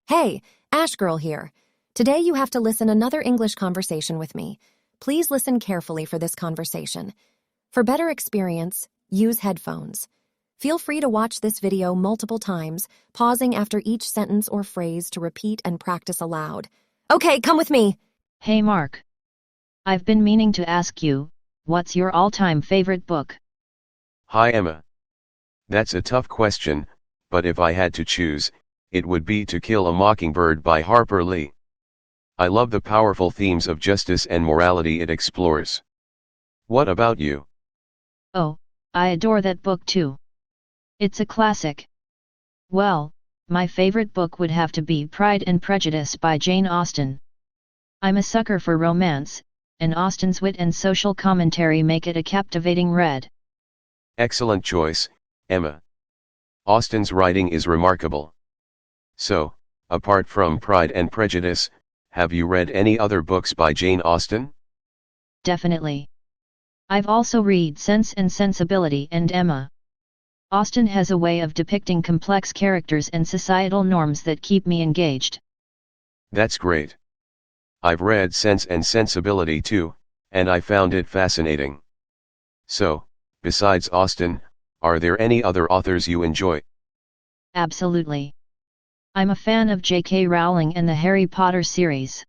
Hey, Ash Girl here. Today you have to listen another English conversation with me. Please listen carefully for this conversation. For better experience, use headphones. Feel free to watch this video multiple times, pausing after each sentence or phrase to repeat and practice aloud. Okay, come with me. Hey Mark. I've been meaning to ask you, what's your all-time favorite book? Hi Emma. That's a tough question, but if I had to choose, it would be To Kill a Mockingbird by Harper Lee. I love the powerful themes of justice and morality it explores. What about you? Oh, I adore that book too. It's a classic. Well, my favorite book would have to be Pride and Prejudice by Jane Austen. I'm a sucker for romance, and Austen's wit and social commentary make it a captivating read. Excellent choice, Emma. Austen's writing is remarkable. So, apart from Pride and Prejudice, have you read any other books by Jane Austen? Definitely. I've also read Sense and Sensibility and Emma. Austen has a way of depicting complex characters and societal norms that keep me engaged. That's great. I've read Sense and Sensibility too, and I found it fascinating. So, besides Austen, are there any other authors you enjoy? Absolutely. I'm a fan of J.K. Rowling and the Harry Potter series.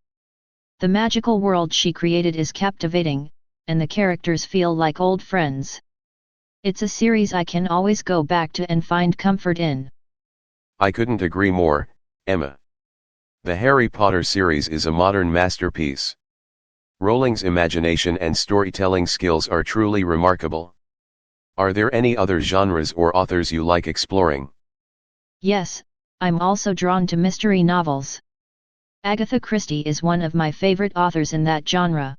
The magical world she created is captivating, and the characters feel like old friends. It's a series I can always go back to and find comfort in. I couldn't agree more, Emma. The Harry Potter series is a modern masterpiece. Rowling's imagination and storytelling skills are truly remarkable. Are there any other genres or authors you like exploring? Yes, I'm also drawn to mystery novels. Agatha Christie is one of my favorite authors in that genre.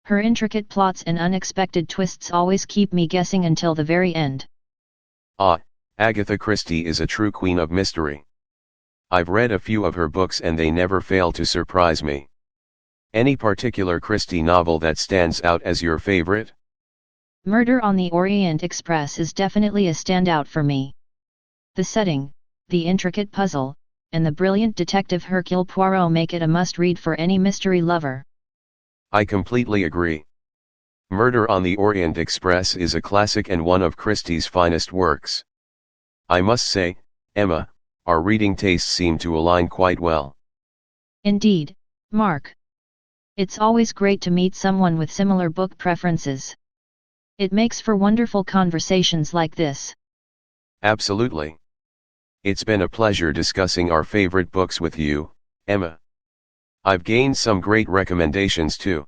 Her intricate plots and unexpected twists always keep me guessing until the very end. Ah, Agatha Christie is a true queen of mystery. I've read a few of her books and they never fail to surprise me. Any particular Christie novel that stands out as your favorite? Murder on the Orient Express is definitely a standout for me. The setting, the intricate puzzle, and the brilliant detective Hercule Poirot make it a must-read for any mystery lover. I completely agree. Murder on the Orient Express is a classic and one of Christie's finest works. I must say, Emma, our reading tastes seem to align quite well. Indeed, Mark. It's always great to meet someone with similar book preferences. It makes for wonderful conversations like this. Absolutely. It's been a pleasure discussing our favorite books with you, Emma. I've gained some great recommendations too.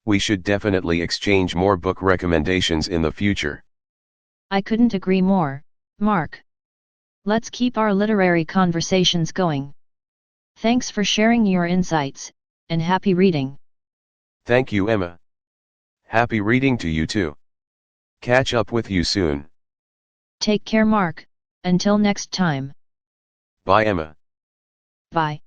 We should definitely exchange more book recommendations in the future. I couldn't agree more, Mark. Let's keep our literary conversations going. Thanks for sharing your insights, and happy reading. Thank you, Emma. Happy reading to you too. Catch up with you soon. Take care, Mark. Until next time. Bye, Emma. Bye.